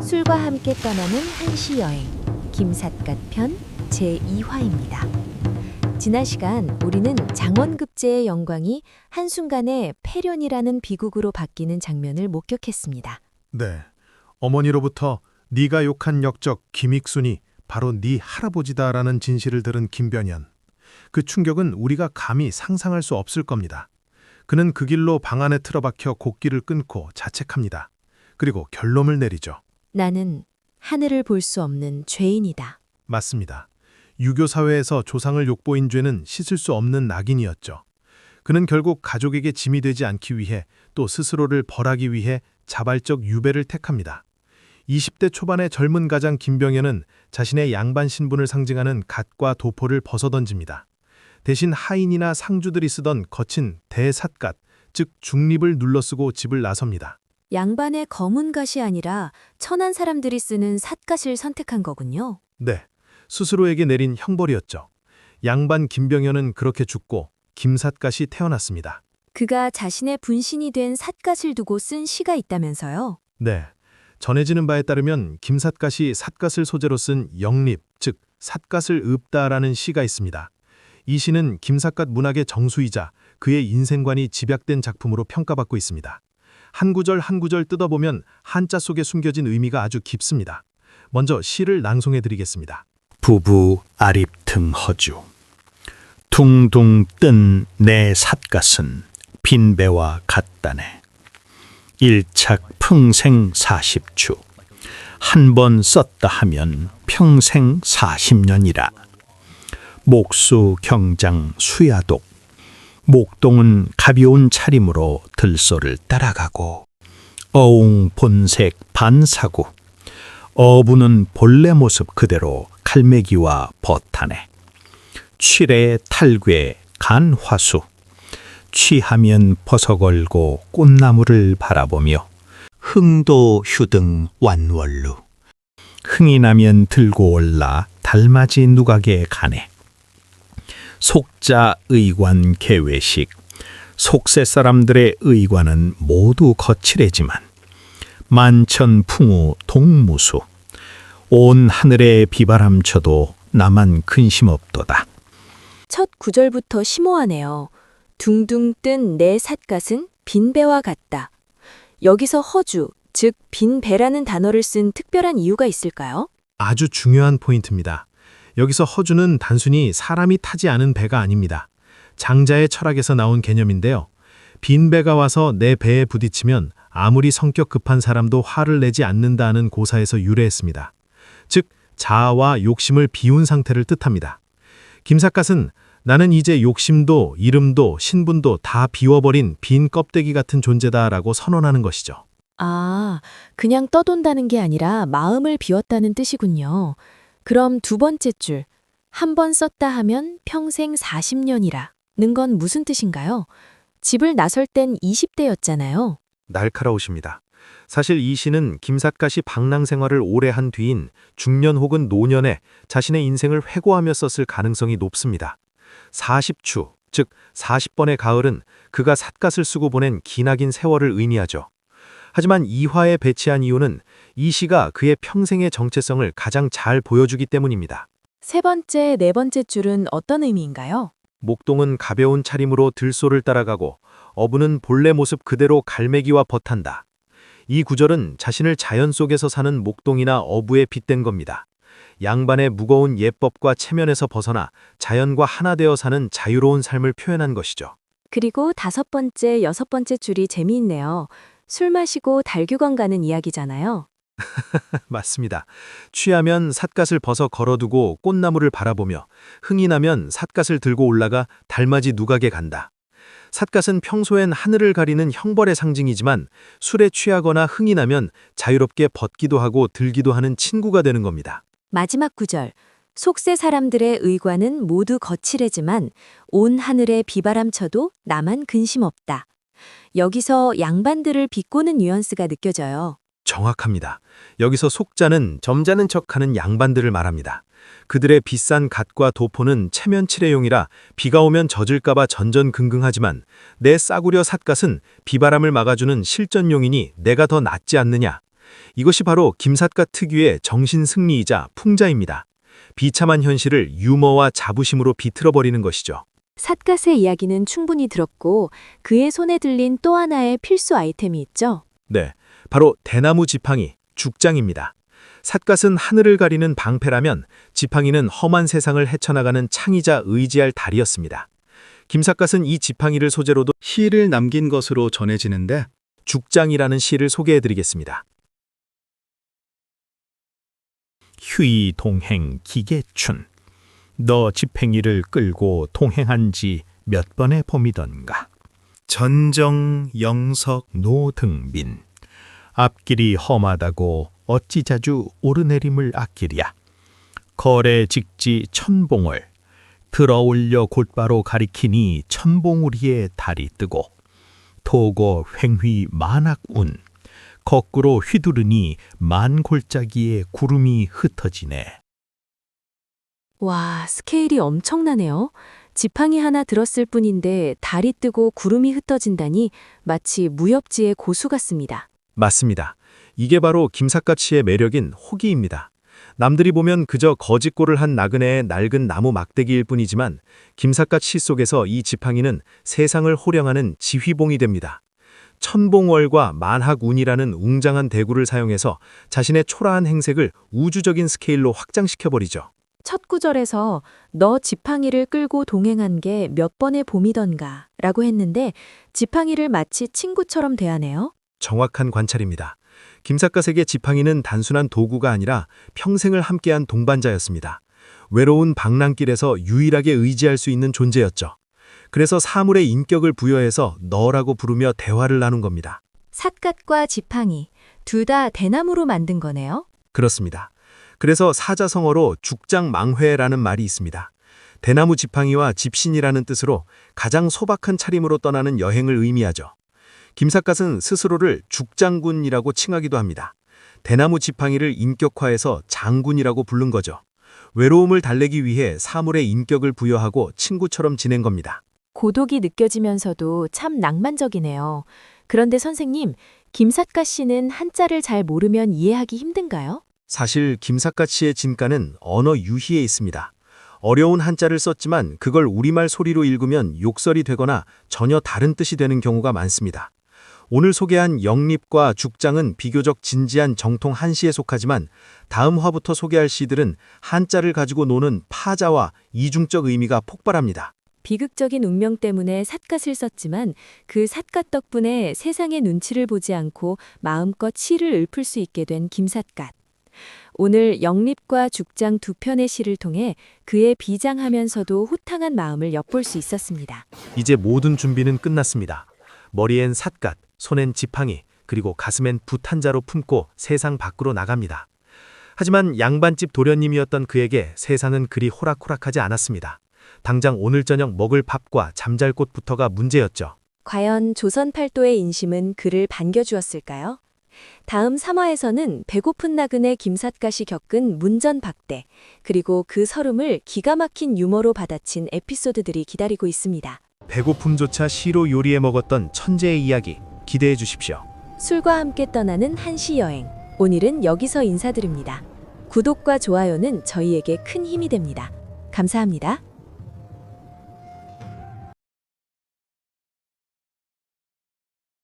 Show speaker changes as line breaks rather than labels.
술과 함께 떠나는 한시 여행 김삿갓 편 제2화입니다. 지난 시간 우리는 장원급제의 영광이 한순간에 폐련이라는 비극으로 바뀌는 장면을 목격했습니다.
네. 어머니로부터 네가 욕한 역적 김익순이 바로 네 할아버지다라는 진실을 들은 김변현. 그 충격은 우리가 감히 상상할 수 없을 겁니다. 그는 그 길로 방 안에 틀어박혀 곡기를 끊고 자책합니다. 그리고 결론을 내리죠.
나는 하늘을 볼 수 없는 죄인이다.
맞습니다. 유교 사회에서 조상을 욕보인 죄는 씻을 수 없는 낙인이었죠. 그는 결국 가족에게 짐이 되지 않기 위해 또 스스로를 벌하기 위해 자발적 유배를 택합니다. 20대 초반의 젊은 가장 김병현은 자신의 양반 신분을 상징하는 갓과 도포를 벗어던집니다. 대신 하인이나 상주들이 쓰던 거친 대삿갓, 즉 중립을 눌러쓰고 집을 나섭니다.
양반의 검은 갓이 아니라 천한 사람들이 쓰는 삿갓을 선택한 거군요.
네, 스스로에게 내린 형벌이었죠. 양반 김병현은 그렇게 죽고 김삿갓이 태어났습니다.
그가 자신의 분신이 된 삿갓을 두고 쓴 시가 있다면서요?
네, 전해지는 바에 따르면 김삿갓이 삿갓을 소재로 쓴 영립, 즉 삿갓을 읊다라는 시가 있습니다. 이 시는 김삿갓 문학의 정수이자 그의 인생관이 집약된 작품으로 평가받고 있습니다. 한 구절 한 구절 뜯어보면 한자 속에 숨겨진 의미가 아주 깊습니다. 먼저 시를 낭송해드리겠습니다.
부부 아립틈 허주 둥둥 뜬 내 삿갓은 빈배와 같다네. 일착 평생 40추 한 번 썼다 하면 평생 40년이라. 목수 경장 수야독 목동은 가벼운 차림으로 들소를 따라가고 어웅 본색 반사구 어부는 본래 모습 그대로 갈매기와 버타네. 취래 탈괴 간화수 취하면 벗어걸고 꽃나무를 바라보며 흥도 휴등 완월루 흥이 나면 들고 올라 달맞이 누각에 가네. 속자 의관 개회식 속세 사람들의 의관은 모두 거칠해지만 만천풍우 동무수 온 하늘에 비바람 쳐도 나만 근심 없도다.
첫 구절부터 심오하네요. 둥둥 뜬 내 삿갓은 빈배와 같다. 여기서 허주, 즉 빈배라는 단어를 쓴 특별한 이유가 있을까요?
아주 중요한 포인트입니다. 여기서 허주는 단순히 사람이 타지 않은 배가 아닙니다. 장자의 철학에서 나온 개념인데요. 빈 배가 와서 내 배에 부딪히면 아무리 성격 급한 사람도 화를 내지 않는다는 고사에서 유래했습니다. 즉 자아와 욕심을 비운 상태를 뜻합니다. 김삿갓은 나는 이제 욕심도 이름도 신분도 다 비워버린 빈 껍데기 같은 존재다라고 선언하는 것이죠.
아, 그냥 떠돈다는 게 아니라 마음을 비웠다는 뜻이군요. 그럼 두 번째 줄, 한 번 썼다 하면 평생 40년이라 는 건 무슨 뜻인가요? 집을 나설 땐 20대였잖아요.
날카로우십니다. 사실 이 시는 김삿갓이 방랑 생활을 오래 한 뒤인 중년 혹은 노년에 자신의 인생을 회고하며 썼을 가능성이 높습니다. 40추, 즉 40번의 가을은 그가 삿갓을 쓰고 보낸 기나긴 세월을 의미하죠. 하지만 이화에 배치한 이유는 이 시가 그의 평생의 정체성을 가장 잘 보여주기 때문입니다.
세 번째, 네 번째 줄은 어떤 의미인가요?
목동은 가벼운 차림으로 들소를 따라가고 어부는 본래 모습 그대로 갈매기와 벗한다. 이 구절은 자신을 자연 속에서 사는 목동이나 어부에 빗댄 겁니다. 양반의 무거운 예법과 체면에서 벗어나 자연과 하나 되어 사는 자유로운 삶을 표현한 것이죠.
그리고 다섯 번째, 여섯 번째 줄이 재미있네요. 술 마시고 달규건 가는 이야기잖아요.
맞습니다. 취하면 삿갓을 벗어 걸어두고 꽃나무를 바라보며 흥이 나면 삿갓을 들고 올라가 달맞이 누각에 간다. 삿갓은 평소엔 하늘을 가리는 형벌의 상징이지만 술에 취하거나 흥이 나면 자유롭게 벗기도 하고 들기도 하는 친구가 되는 겁니다.
마지막 구절. 속세 사람들의 의관은 모두 거칠해지만 온 하늘에 비바람 쳐도 나만 근심 없다. 여기서 양반들을 비꼬는 뉘앙스가 느껴져요.
정확합니다. 여기서 속자는 점잖은 척하는 양반들을 말합니다. 그들의 비싼 갓과 도포는 체면칠해용이라 비가 오면 젖을까봐 전전긍긍하지만 내 싸구려 삿갓은 비바람을 막아주는 실전용이니 내가 더 낫지 않느냐. 이것이 바로 김삿갓 특유의 정신 승리이자 풍자입니다. 비참한 현실을 유머와 자부심으로 비틀어버리는 것이죠.
삿갓의 이야기는 충분히 들었고 그의 손에 들린 또 하나의 필수 아이템이 있죠.
네, 바로 대나무 지팡이, 죽장입니다. 삿갓은 하늘을 가리는 방패라면 지팡이는 험한 세상을 헤쳐나가는 창이자 의지할 달이었습니다. 김삿갓은 이 지팡이를 소재로도
시를 남긴 것으로 전해지는데
죽장이라는 시를 소개해드리겠습니다.
휴이 동행 기계춘 너 지팽이를 끌고 동행한 지 몇 번의 봄이던가. 전정 영석 노등빈 앞길이 험하다고 어찌 자주 오르내림을 아끼랴. 거래 직지 천봉을 들어올려 곧바로 가리키니 천봉우리에 달이 뜨고 도고 횡휘 만악운 거꾸로 휘두르니 만골짜기에 구름이 흩어지네.
와, 스케일이 엄청나네요. 지팡이 하나 들었을 뿐인데 달이 뜨고 구름이 흩어진다니 마치 무협지의 고수 같습니다.
맞습니다. 이게 바로 김삿갓 시의 매력인 호기입니다. 남들이 보면 그저 거짓골을 한 나그네의 낡은 나무 막대기일 뿐이지만 김삿갓 시 속에서 이 지팡이는 세상을 호령하는 지휘봉이 됩니다. 천봉월과 만학운이라는 웅장한 대구를 사용해서 자신의 초라한 행색을 우주적인 스케일로 확장시켜버리죠.
첫 구절에서 너 지팡이를 끌고 동행한 게 몇 번의 봄이던가 라고 했는데 지팡이를 마치 친구처럼 대하네요.
정확한 관찰입니다. 김삿갓에게 지팡이는 단순한 도구가 아니라 평생을 함께한 동반자였습니다. 외로운 방랑길에서 유일하게 의지할 수 있는 존재였죠. 그래서 사물의 인격을 부여해서 너라고 부르며 대화를 나눈 겁니다.
삿갓과 지팡이 둘 다 대나무로 만든 거네요.
그렇습니다. 그래서 사자성어로 죽장망회라는 말이 있습니다. 대나무 지팡이와 집신이라는 뜻으로 가장 소박한 차림으로 떠나는 여행을 의미하죠. 김삿갓은 스스로를 죽장군이라고 칭하기도 합니다. 대나무 지팡이를 인격화해서 장군이라고 부른 거죠. 외로움을 달래기 위해 사물의 인격을 부여하고 친구처럼 지낸 겁니다.
고독이 느껴지면서도 참 낭만적이네요. 그런데 선생님, 김삿갓 씨는 한자를 잘 모르면 이해하기 힘든가요?
사실 김삿갓 씨의 진가는 언어 유희에 있습니다. 어려운 한자를 썼지만 그걸 우리말 소리로 읽으면 욕설이 되거나 전혀 다른 뜻이 되는 경우가 많습니다. 오늘 소개한 영립과 죽장은 비교적 진지한 정통 한시에 속하지만 다음 화부터 소개할 시들은 한자를 가지고 노는 파자와 이중적 의미가 폭발합니다.
비극적인 운명 때문에 삿갓을 썼지만 그 삿갓 덕분에 세상의 눈치를 보지 않고 마음껏 시를 읊을 수 있게 된 김삿갓. 오늘 영립과 죽장 두 편의 시를 통해 그의 비장하면서도 호탕한 마음을 엿볼 수 있었습니다.
이제 모든 준비는 끝났습니다. 머리엔 삿갓, 손엔 지팡이, 그리고 가슴엔 붓 한 자로 품고 세상 밖으로 나갑니다. 하지만 양반집 도련님이었던 그에게 세상은 그리 호락호락하지 않았습니다. 당장 오늘 저녁 먹을 밥과 잠잘 곳부터가 문제였죠.
과연 조선 팔도의 인심은 그를 반겨주었을까요? 다음 3화에서는 배고픈 나그네 김삿갓이 겪은 문전박대, 그리고 그 설움을 기가 막힌 유머로 받아친 에피소드들이 기다리고 있습니다.
배고픔조차 시로 요리해 먹었던 천재의 이야기 기대해 주십시오.
술과 함께 떠나는 한시 여행. 오늘은 여기서 인사드립니다. 구독과 좋아요는 저희에게 큰 힘이 됩니다. 감사합니다.